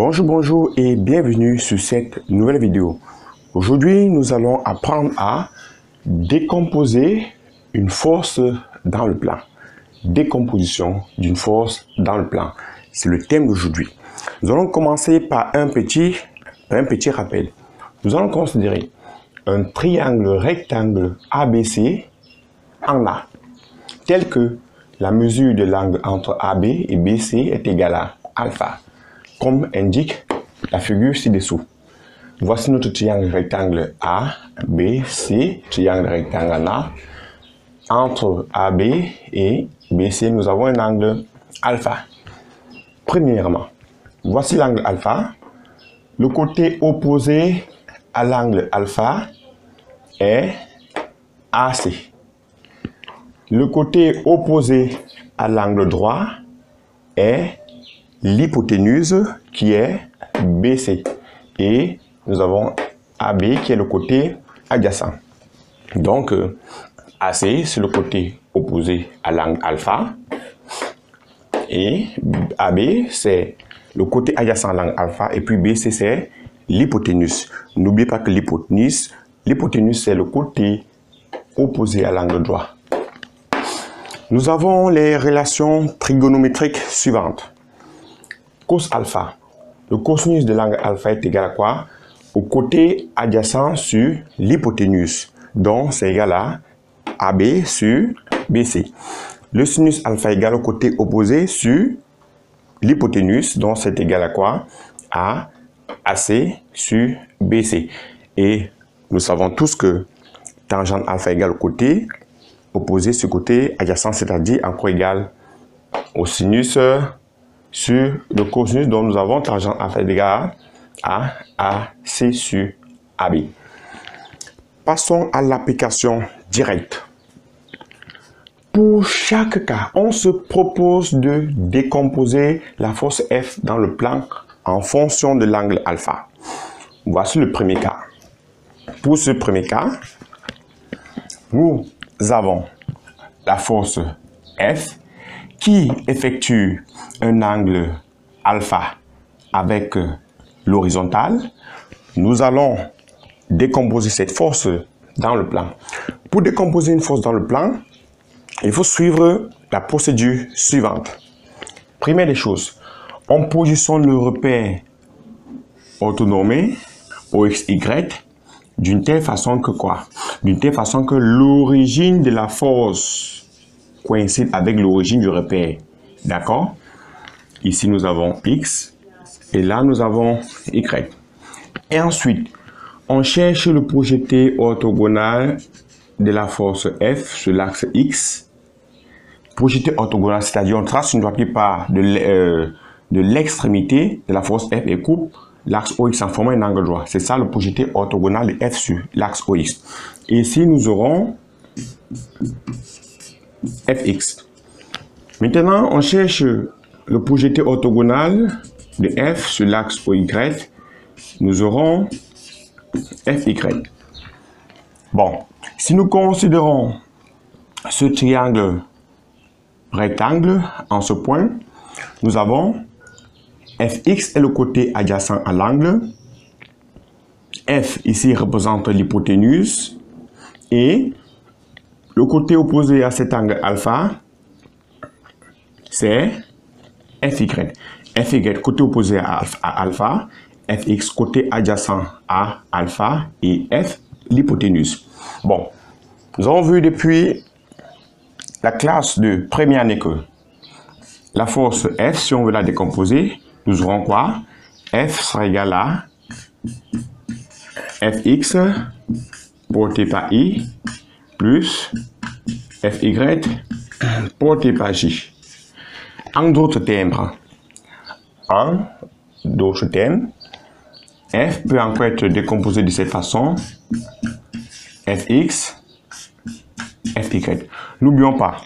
Bonjour et bienvenue sur cette nouvelle vidéo. Aujourd'hui, nous allons apprendre à décomposer une force dans le plan. Décomposition d'une force dans le plan. C'est le thème d'aujourd'hui. Nous allons commencer par un petit rappel. Nous allons considérer un triangle rectangle ABC en A, tel que la mesure de l'angle entre AB et BC est égale à alpha, comme indique la figure ci-dessous. Voici notre triangle rectangle ABC, triangle rectangle en A. Entre AB et BC, nous avons un angle alpha. Premièrement, voici l'angle alpha. Le côté opposé à l'angle alpha est AC. Le côté opposé à l'angle droit est l'hypoténuse qui est BC. Et nous avons AB qui est le côté adjacent. Donc, AC, c'est le côté opposé à l'angle alpha. Et AB, c'est le côté adjacent à l'angle alpha. Et puis BC, c'est l'hypoténuse. N'oubliez pas que l'hypoténuse, c'est le côté opposé à l'angle droit. Nous avons les relations trigonométriques suivantes. Cos alpha. Le cosinus de l'angle alpha est égal à quoi? Au côté adjacent sur l'hypoténuse. Donc, c'est égal à AB sur BC. Le sinus alpha est égal au côté opposé sur l'hypoténuse. Donc, c'est égal à quoi? À AC sur BC. Et nous savons tous que tangente alpha est égal au côté opposé sur côté adjacent, c'est-à-dire encore égal au sinus sur le cosinus dont nous avons tangente alpha égal à AC sur AB. Passons à l'application directe. Pour chaque cas, on se propose de décomposer la force F dans le plan en fonction de l'angle alpha. Voici le premier cas. Pour ce premier cas, nous avons la force F qui effectue un angle alpha avec l'horizontale. Nous allons décomposer cette force dans le plan. Pour décomposer une force dans le plan, il faut suivre la procédure suivante. Première des choses, on positionne le repère orthonormé OXY d'une telle façon que quoi? D'une telle façon que l'origine de la force coïncide avec l'origine du repère. D'accord? Ici, nous avons X et là, nous avons Y. Et ensuite, on cherche le projeté orthogonal de la force F sur l'axe X. Projeté orthogonal, c'est-à-dire on trace une droite qui part de l'extrémité de la force F et coupe l'axe OX en formant un angle droit. C'est ça le projeté orthogonal de F sur l'axe OX. Et ici, nous aurons Fx. Maintenant, on cherche le projeté orthogonal de F sur l'axe OY. Nous aurons Fy. Bon, si nous considérons ce triangle rectangle en ce point, nous avons Fx est le côté adjacent à l'angle. F ici représente l'hypoténuse. Et le côté opposé à cet angle alpha, c'est Fy. Fy, côté opposé à alpha. Fx, côté adjacent à alpha. Et F, l'hypoténuse. Bon, nous avons vu depuis la classe de première année que la force F, si on veut la décomposer, nous aurons quoi? F sera égal à Fx porté par I plus Fy porté par J. En d'autres termes, F peut encore être décomposé de cette façon. Fx, Fy. N'oublions pas,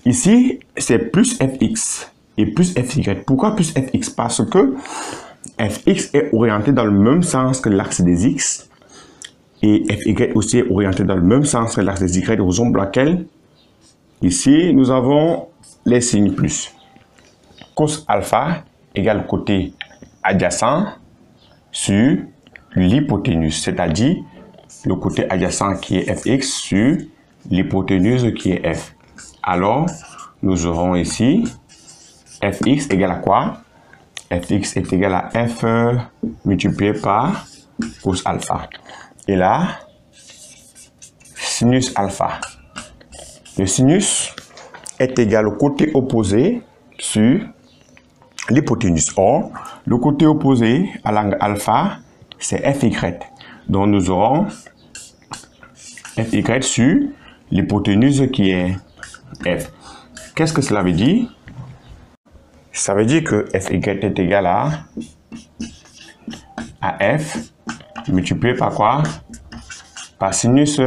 ici, c'est plus Fx et plus Fy. Pourquoi plus Fx? Parce que Fx est orienté dans le même sens que l'axe des X et Fy aussi est orienté dans le même sens que l'axe des Y, raison pour laquelle ici, nous avons les signes plus. Cos alpha égale côté adjacent sur l'hypoténuse, c'est-à-dire le côté adjacent qui est fx sur l'hypoténuse qui est f. Alors, nous aurons ici fx égale à quoi? Fx est égal à f multiplié par cos alpha. Et là, sinus alpha. Le sinus est égal au côté opposé sur l'hypoténuse. Or, le côté opposé à l'angle alpha, c'est fy. Donc, nous aurons fy sur l'hypoténuse qui est f. Qu'est-ce que cela veut dire? Ça veut dire que fy est égal à f multiplié par quoi? Par sinus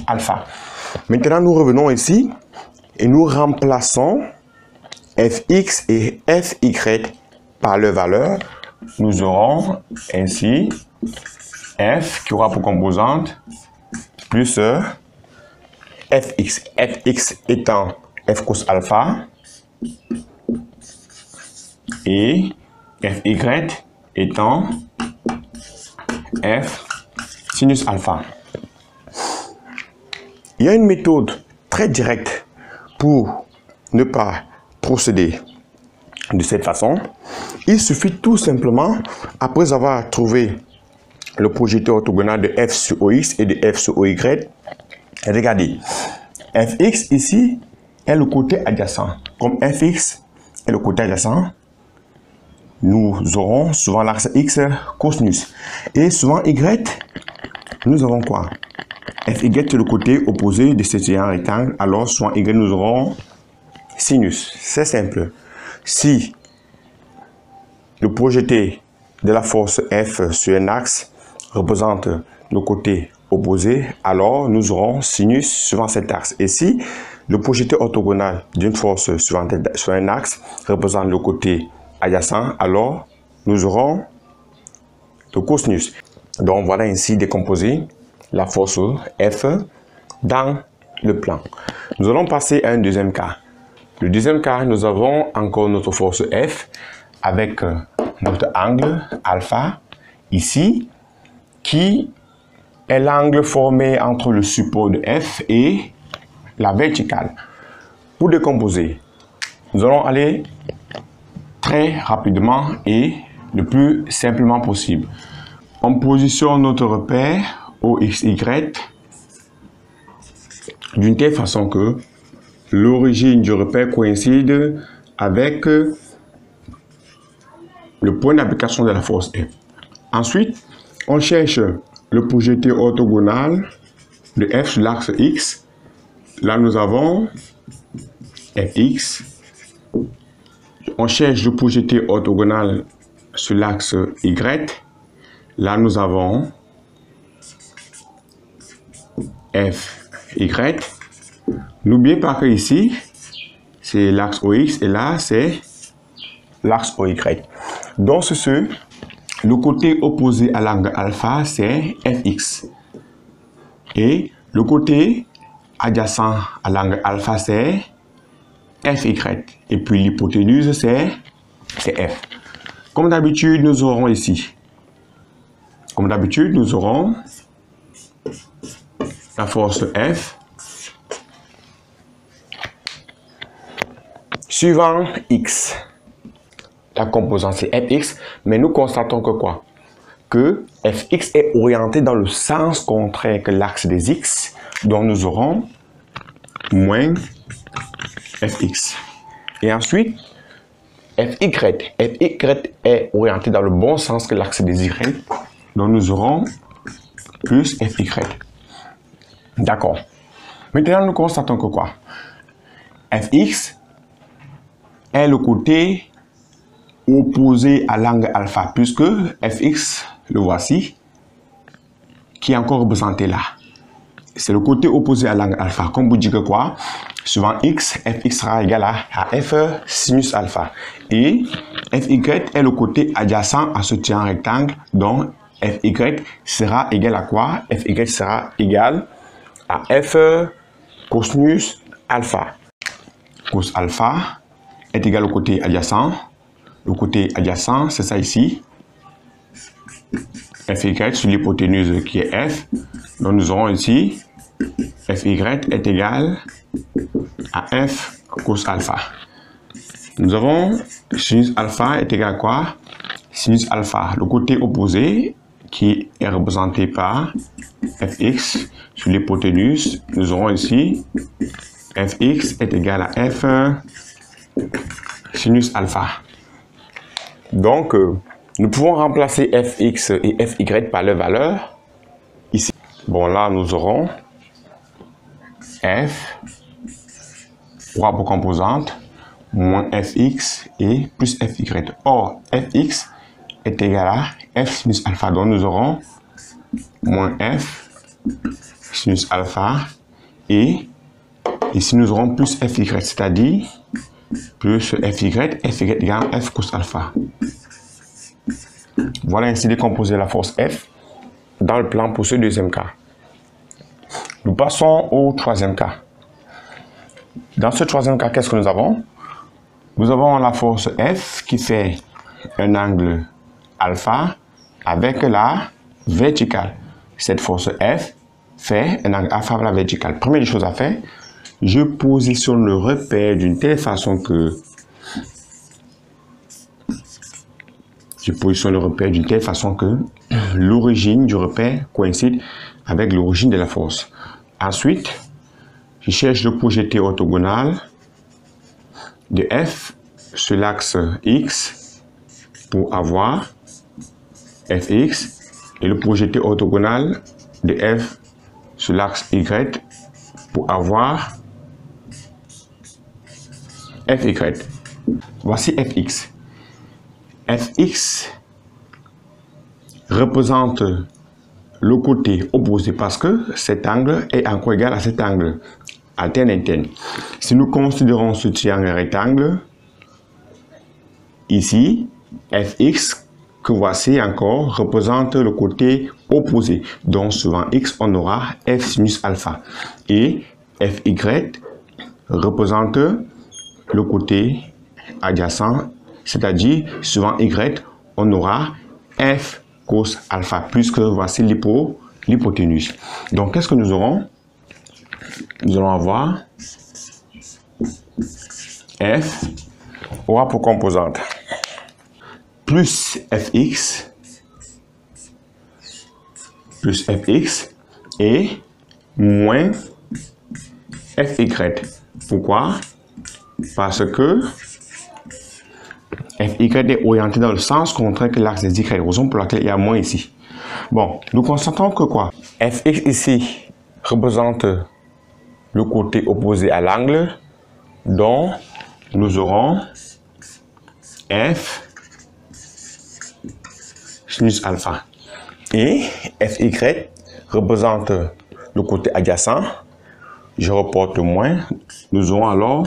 alpha. Maintenant, nous revenons ici et nous remplaçons fx et fy par leur valeur. Nous aurons ainsi f qui aura pour composante plus fx. Fx étant f cos alpha et fy étant f sinus alpha. Il y a une méthode très directe pour ne pas procéder de cette façon. Il suffit tout simplement, après avoir trouvé le projecteur orthogonal de f sur ox et de f sur oy, regardez, fx ici est le côté adjacent. Comme fx est le côté adjacent, nous aurons souvent l'axe x cosinus. Et souvent y, nous avons quoi? Fy est le côté opposé de ce triangle rectangle. Alors, souvent y, nous aurons sinus. C'est simple. Si le projeté de la force F sur un axe représente le côté opposé, alors nous aurons sinus suivant cet axe. Et si le projeté orthogonal d'une force sur un axe représente le côté adjacent, alors nous aurons le cosinus. Donc voilà ainsi décomposer la force F dans le plan. Nous allons passer à un deuxième cas. Le deuxième cas, nous avons encore notre force F avec notre angle alpha ici, qui est l'angle formé entre le support de F et la verticale. Pour décomposer, nous allons aller très rapidement et le plus simplement possible. On positionne notre repère OXY d'une telle façon que l'origine du repère coïncide avec le point d'application de la force F. Ensuite, on cherche le projeté orthogonal de F sur l'axe X. Là, nous avons Fx. On cherche le projeté orthogonal sur l'axe Y. Là, nous avons Fy. N'oubliez pas que ici, c'est l'axe OX et là, c'est l'axe OY. Donc, le côté opposé à l'angle alpha, c'est Fx. Et le côté adjacent à l'angle alpha, c'est Fy. Et puis l'hypoténuse, c'est F. Comme d'habitude, nous aurons ici. Comme d'habitude, nous aurons la force F suivant X. La composante c'est Fx, mais nous constatons que quoi? Que Fx est orienté dans le sens contraire que l'axe des X, donc nous aurons moins Fx. Et ensuite, Fy est orienté dans le bon sens que l'axe des Y, donc nous aurons plus Fy. D'accord. Maintenant, nous constatons que quoi? Fx est le côté opposé à l'angle alpha, puisque Fx, le voici, qui est encore représenté là. C'est le côté opposé à l'angle alpha. Comme vous dites que quoi? Suivant x, Fx sera égal à F sinus alpha. Et Fy est le côté adjacent à ce triangle rectangle, donc Fy sera égal à quoi? Fy sera égal à F cosinus alpha. Cos alpha est égal au côté adjacent le côté adjacent, c'est ça ici. Fy sur l'hypoténuse qui est f. Donc nous aurons ici Fy est égal à f cos alpha. Nous avons sinus alpha est égal à quoi? Sinus alpha, le côté opposé qui est représenté par fx sur l'hypoténuse. Nous aurons ici fx est égal à f sinus alpha. Donc, nous pouvons remplacer fx et fy par leur valeur ici. Bon, là, nous aurons f pour composante moins fx et plus fy. Or, fx est égal à f sinus alpha. Donc, nous aurons moins f sinus alpha et ici, nous aurons plus fy, c'est-à-dire plus fy égale f cos alpha. Voilà ainsi décomposer la force F dans le plan pour ce deuxième cas. Nous passons au troisième cas. Dans ce troisième cas, qu'est-ce que nous avons? Nous avons la force F qui fait un angle alpha avec la verticale. Cette force F fait un angle alpha avec la verticale. Première chose à faire, je positionne le repère d'une telle façon que l'origine du repère coïncide avec l'origine de la force. Ensuite, je cherche le projeté orthogonal de F sur l'axe X pour avoir Fx et le projeté orthogonal de F sur l'axe Y pour avoir Fy. Voici Fx. Fx représente le côté opposé parce que cet angle est encore égal à cet angle alterne-interne. Si nous considérons ce triangle rectangle, ici, Fx que voici encore représente le côté opposé. Donc, suivant x, on aura f sinus alpha. Et Fy représente le côté adjacent, c'est-à-dire suivant y, on aura f cos alpha, puisque voici l'hypoténuse. Donc, qu'est-ce que nous aurons? Nous allons avoir f aura pour composante plus fx et moins fy. Pourquoi? Parce que Fy est orienté dans le sens contraire que l'axe des y, raison pour laquelle il y a moins ici. Bon, nous constatons que quoi? Fx ici représente le côté opposé à l'angle, donc nous aurons f sinus alpha. Et Fy représente le côté adjacent. Je reporte moins. Nous aurons alors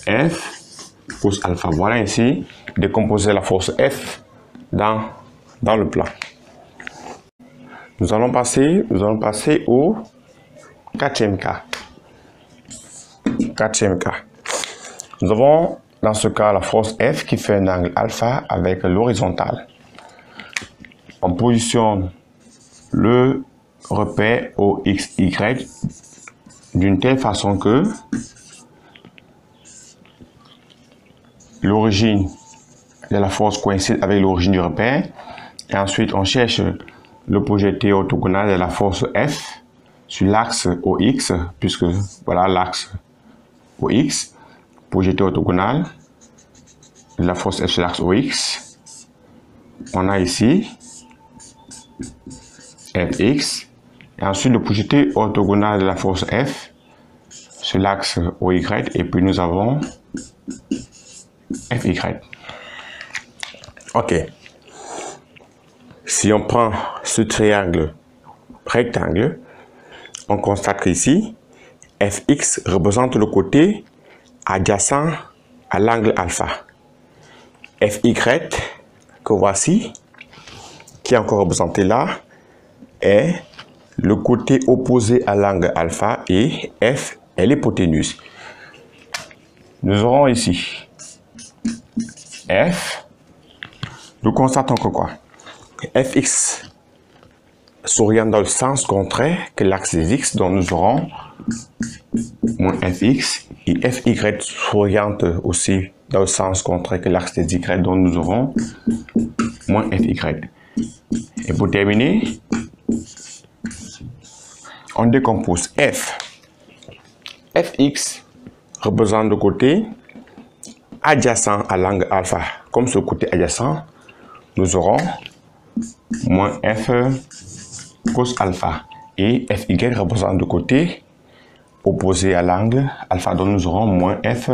f cos alpha. Voilà ainsi décomposer la force F dans le plan. Nous allons passer au quatrième cas. Nous avons dans ce cas la force F qui fait un angle alpha avec l'horizontale. On positionne le repère OXY d'une telle façon que l'origine de la force coïncide avec l'origine du repère. Et ensuite, on cherche le projeté orthogonal de la force F sur l'axe OX, puisque voilà l'axe OX, projeté orthogonal de la force F sur l'axe OX. On a ici Fx, et ensuite le projeté orthogonal de la force F sur l'axe OY, et puis nous avons Fy. Ok. Si on prend ce triangle rectangle, on constate qu'ici, Fx représente le côté adjacent à l'angle alpha. Fy, que voici, qui est encore représenté là, est le côté opposé à l'angle alpha et F est l'hypoténuse. Nous aurons ici f, nous constatons que quoi? Fx s'oriente dans le sens contraire que l'axe des x, dont nous aurons moins fx, et fy s'oriente aussi dans le sens contraire que l'axe des y, dont nous aurons moins fy. Et pour terminer, on décompose f. Fx représente le côté adjacent à l'angle alpha. Comme ce côté adjacent, nous aurons moins f cos alpha. Et fy représente le côté opposé à l'angle alpha, dont nous aurons moins f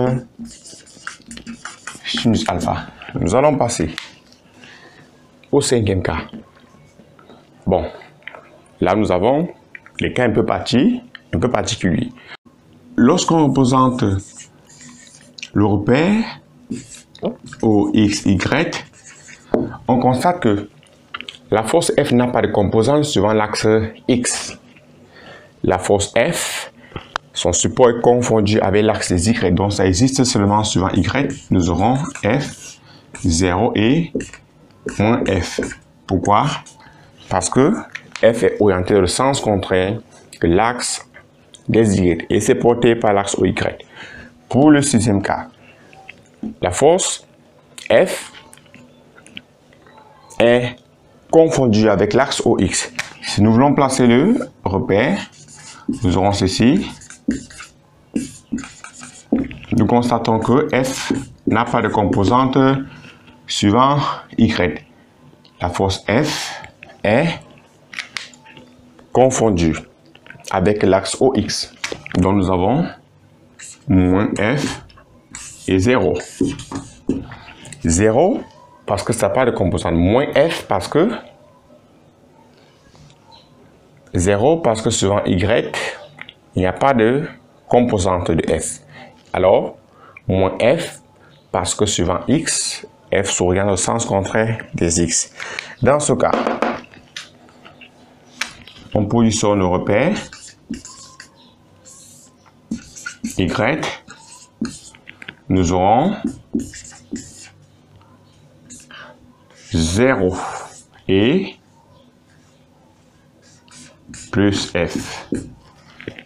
sinus alpha. Nous allons passer au cinquième cas. Bon, là nous avons les cas un peu particuliers. Lorsqu'on représente le repère au x, y, on constate que la force F n'a pas de composante suivant l'axe X. La force F, son support est confondu avec l'axe des Y, donc ça existe seulement suivant Y. Nous aurons F, 0 et moins F. Pourquoi? Parce que F est orienté dans le sens contraire que l'axe des Y et c'est porté par l'axe OY. Pour le sixième cas, la force F est confondue avec l'axe OX. Si nous voulons placer le repère, nous aurons ceci. Nous constatons que F n'a pas de composante suivant Y. La force F est confondue avec l'axe OX. Donc nous avons moins F et 0. 0 parce que ça n'a pas de composante. Moins F parce que 0 parce que suivant Y, il n'y a pas de composante de F. Alors, moins F parce que suivant X, F s'oriente dans le sens contraire des X. Dans ce cas, on positionne le repère Y. Nous aurons 0 et plus F.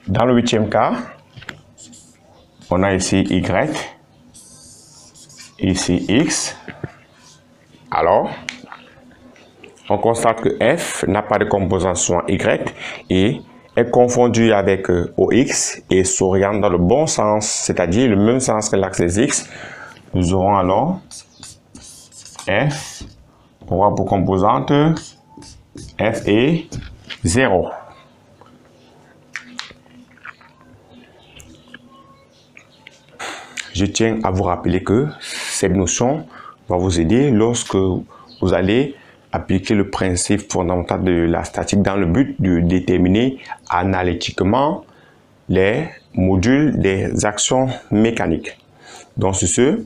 Dans le huitième cas, on a ici Y, ici X. Alors, on constate que F n'a pas de composante sur Y et est confondu avec OX et s'oriente dans le bon sens, c'est-à-dire le même sens que l'axe des X. Nous aurons alors F aura pour composante F et 0. Je tiens à vous rappeler que cette notion va vous aider lorsque vous allez appliquer le principe fondamental de la statique dans le but de déterminer analytiquement les modules des actions mécaniques. Donc sur ce,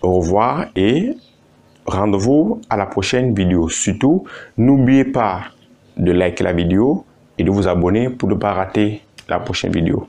au revoir et rendez-vous à la prochaine vidéo. Surtout, n'oubliez pas de liker la vidéo et de vous abonner pour ne pas rater la prochaine vidéo.